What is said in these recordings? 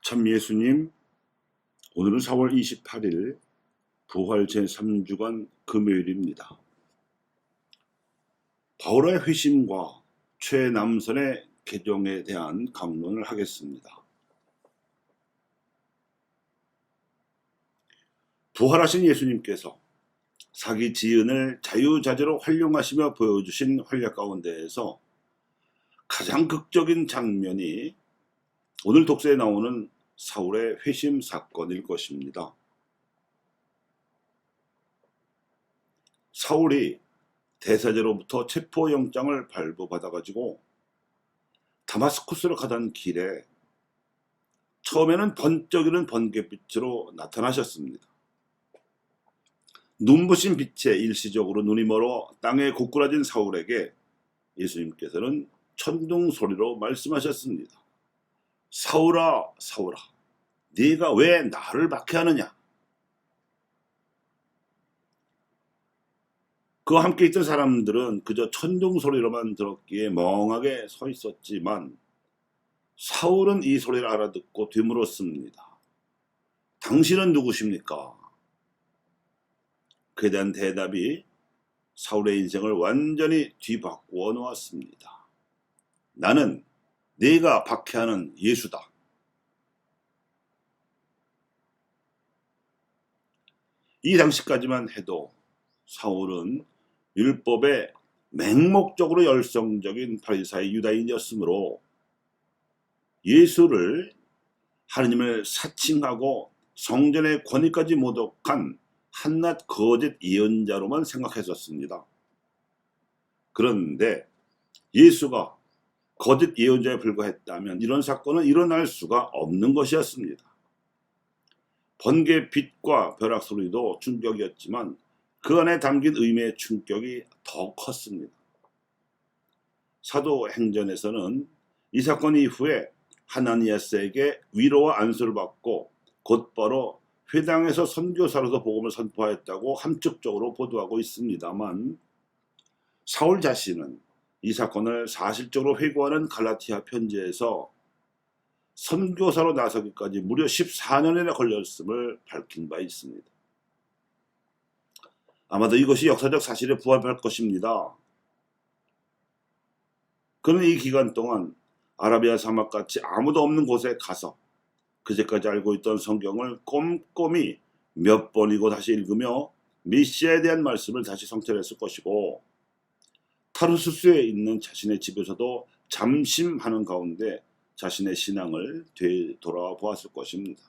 참 예수님, 오늘은 4월 28일 부활 제3주간 금요일입니다. 바울의 회심과 최남선의 개종에 대한 강론을 하겠습니다. 부활하신 예수님께서 자기 지은을 자유자재로 활용하시며 보여주신 활약 가운데에서 가장 극적인 장면이 오늘 독서에 나오는 사울의 회심 사건일 것입니다. 사울이 대사제로부터 체포영장을 발부받아가지고 다마스쿠스로 가던 길에 처음에는 번쩍이는 번갯빛으로 나타나셨습니다. 눈부신 빛에 일시적으로 눈이 멀어 땅에 고꾸라진 사울에게 예수님께서는 천둥 소리로 말씀하셨습니다. 사울아, 사울아, 네가 왜 나를 박해하느냐? 그와 함께 있던 사람들은 그저 천둥 소리로만 들었기에 멍하게 서 있었지만 사울은 이 소리를 알아듣고 되물었습니다. 당신은 누구십니까? 그에 대한 대답이 사울의 인생을 완전히 뒤바꾸어 놓았습니다. 나는 네가 박해하는 예수다. 이 당시까지만 해도 사울은 율법에 맹목적으로 열성적인 바리사의 유다인이었으므로 예수를 하느님을 사칭하고 성전의 권위까지 모독한 한낱 거짓 예언자로만 생각했었습니다. 그런데 예수가 거짓 예언자에 불과했다면 이런 사건은 일어날 수가 없는 것이었습니다. 번개 빛과 벼락 소리도 충격이었지만 그 안에 담긴 의미의 충격이 더 컸습니다. 사도행전에서는 이 사건 이후에 하나니아스에게 위로와 안수를 받고 곧바로 회당에서 선교사로서 복음을 선포하였다고 함축적으로 보도하고 있습니다만 사울 자신은 이 사건을 사실적으로 회고하는 갈라티아 편지에서 선교사로 나서기까지 무려 14년이나 걸렸음을 밝힌 바 있습니다. 아마도 이것이 역사적 사실에 부합할 것입니다. 그는 이 기간 동안 아라비아 사막같이 아무도 없는 곳에 가서 그제까지 알고 있던 성경을 꼼꼼히 몇 번이고 다시 읽으며 메시아에 대한 말씀을 다시 성찰했을 것이고 타르수스에 있는 자신의 집에서도 잠심하는 가운데 자신의 신앙을 되돌아보았을 것입니다.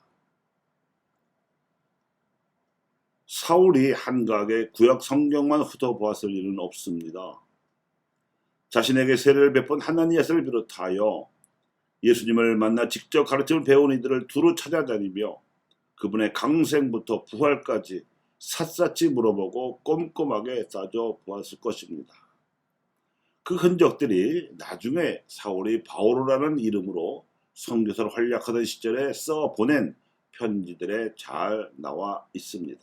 사울이 한각의 구약 성경만 훑어보았을 일은 없습니다. 자신에게 세례를 베푼 하나니아스를 비롯하여 예수님을 만나 직접 가르침을 배운 이들을 두루 찾아다니며 그분의 강생부터 부활까지 샅샅이 물어보고 꼼꼼하게 따져보았을 것입니다. 그 흔적들이 나중에 사울이 바오로라는 이름으로 선교사로 활약하던 시절에 써보낸 편지들에 잘 나와 있습니다.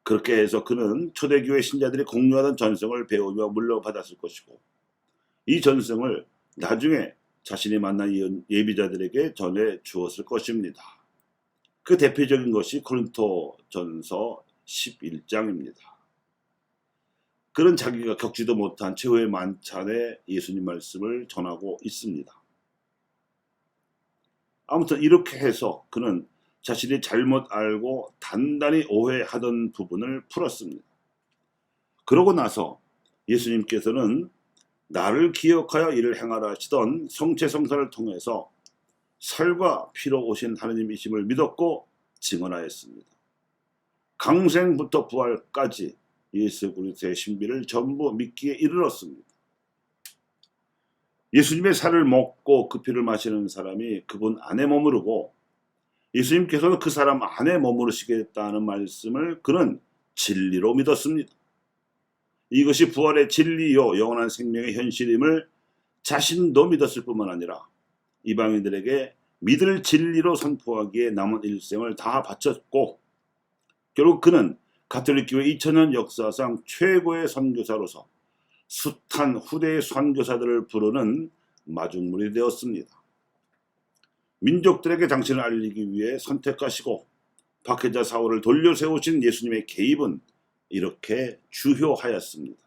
그렇게 해서 그는 초대교회 신자들이 공유하던 전성을 배우며 물려받았을 것이고 이 전성을 나중에 자신이 만난 예비자들에게 전해 주었을 것입니다. 그 대표적인 것이 고린토전서 11장입니다. 그는 자기가 겪지도 못한 최후의 만찬에 예수님 말씀을 전하고 있습니다. 아무튼 이렇게 해서 그는 자신이 잘못 알고 단단히 오해하던 부분을 풀었습니다. 그러고 나서 예수님께서는 나를 기억하여 이를 행하라 하시던 성체성사를 통해서 살과 피로 오신 하느님이심을 믿었고 증언하였습니다. 강생부터 부활까지 예수 그리스도의 신비를 전부 믿기에 이르렀습니다. 예수님의 살을 먹고 그 피를 마시는 사람이 그분 안에 머무르고 예수님께서는 그 사람 안에 머무르시겠다는 말씀을 그는 진리로 믿었습니다. 이것이 부활의 진리요 영원한 생명의 현실임을 자신도 믿었을 뿐만 아니라 이방인들에게 믿을 진리로 선포하기에 남은 일생을 다 바쳤고 결국 그는 가톨릭 교회 2000년 역사상 최고의 선교사로서 숱한 후대의 선교사들을 부르는 마중물이 되었습니다. 민족들에게 당신을 알리기 위해 선택하시고 박해자 사울을 돌려 세우신 예수님의 개입은 이렇게 주효하였습니다.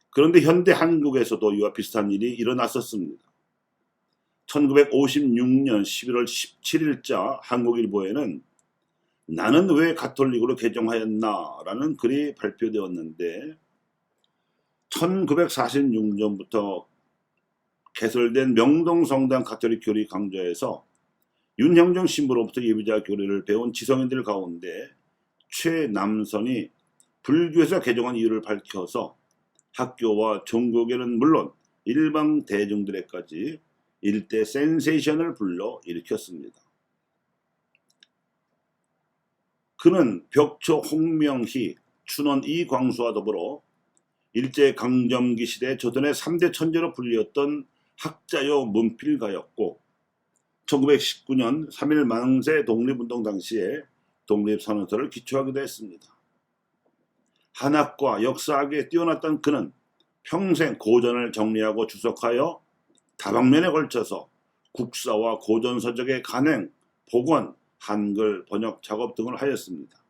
그런데 현대 한국에서도 이와 비슷한 일이 일어났었습니다. 1956년 11월 17일자 한국일보에는 나는 왜 가톨릭으로 개종하였나 라는 글이 발표되었는데 1946년부터 개설된 명동성당 가톨릭 교리 강좌에서 윤형정 신부로부터 예비자 교리를 배운 지성인들 가운데 최남선이 불교에서 개종한 이유를 밝혀서 학교와 종교계는 물론 일반 대중들에까지 일대 센세이션을 불러 일으켰습니다. 그는 벽초 홍명희, 춘원 이광수와 더불어 일제강점기 시대 조선의 3대 천재로 불리었던 학자요 문필가였고 1919년 3.1 만세 독립운동 당시에 독립선언서를 기초하기도 했습니다. 한학과 역사학에 뛰어났던 그는 평생 고전을 정리하고 주석하여 다방면에 걸쳐서 국사와 고전서적의 간행, 복원, 한글, 번역 작업 등을 하였습니다.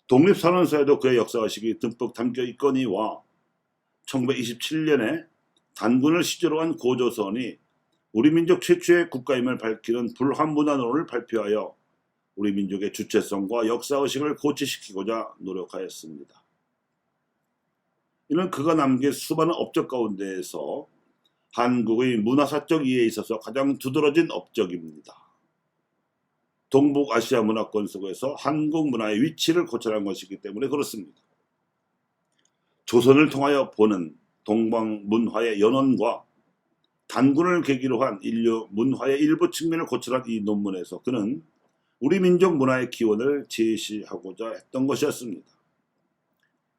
독립선언서에도 그의 역사의식이 듬뿍 담겨 있거니와 1927년에 단군을 시조로 한 고조선이 우리 민족 최초의 국가임을 밝히는 불환문화론을 발표하여 우리 민족의 주체성과 역사의식을 고취시키고자 노력하였습니다. 이는 그가 남긴 수많은 업적 가운데에서 한국의 문화사적 이해에 있어서 가장 두드러진 업적입니다. 동북아시아 문화권 속에서 한국 문화의 위치를 고찰한 것이기 때문에 그렇습니다. 조선을 통하여 보는 동방 문화의 연원과 단군을 계기로 한 인류 문화의 일부 측면을 고찰한 이 논문에서 그는 우리 민족 문화의 기원을 제시하고자 했던 것이었습니다.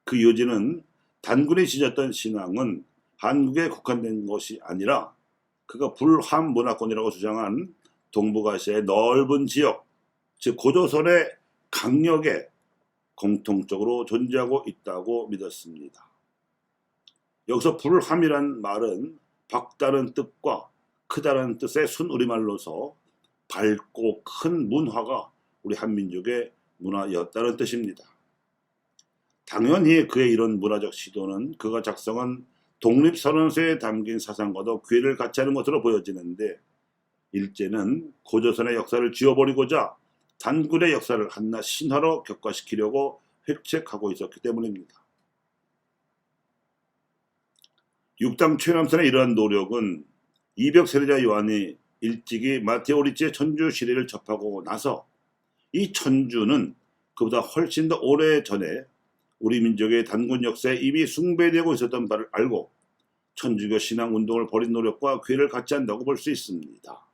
그 요지는 단군이 지녔던 신앙은 한국에 국한된 것이 아니라 그가 불한 문화권이라고 주장한 동북아시아의 넓은 지역, 즉 고조선의 강력에 공통적으로 존재하고 있다고 믿었습니다. 여기서 불함이란 말은 박다른 뜻과 크다는 뜻의 순우리말로서 밝고 큰 문화가 우리 한민족의 문화였다는 뜻입니다. 당연히 그의 이런 문화적 시도는 그가 작성한 독립선언서에 담긴 사상과도 괴를 같이 하는 것으로 보여지는데 일제는 고조선의 역사를 지워버리고자 단군의 역사를 한낱 신화로 격화시키려고 획책하고 있었기 때문입니다. 육당 최남선의 이러한 노력은 이벽 세례자 요한이 일찍이 마테오 리치의 천주 시리를 접하고 나서 이 천주는 그보다 훨씬 더 오래 전에 우리 민족의 단군 역사에 이미 숭배되고 있었던 바를 알고 천주교 신앙 운동을 벌인 노력과 괴를 같이 한다고 볼 수 있습니다.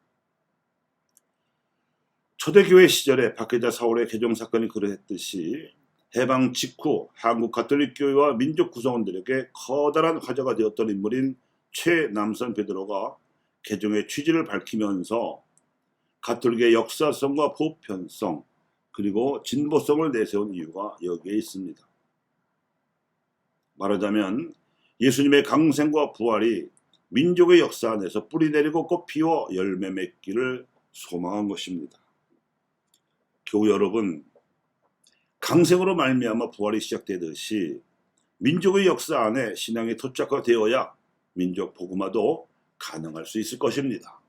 초대교회 시절에 박해자 사울의 개종 사건이 그러했듯이 해방 직후 한국 가톨릭교회와 민족 구성원들에게 커다란 화제가 되었던 인물인 최남선 베드로가 개종의 취지를 밝히면서 가톨릭의 역사성과 보편성 그리고 진보성을 내세운 이유가 여기에 있습니다. 말하자면 예수님의 강생과 부활이 민족의 역사 안에서 뿌리 내리고 꽃 피워 열매 맺기를 소망한 것입니다. 교우 여러분, 강생으로 말미암아 부활이 시작되듯이 민족의 역사 안에 신앙이 토착화되어야 민족 복음화도 가능할 수 있을 것입니다.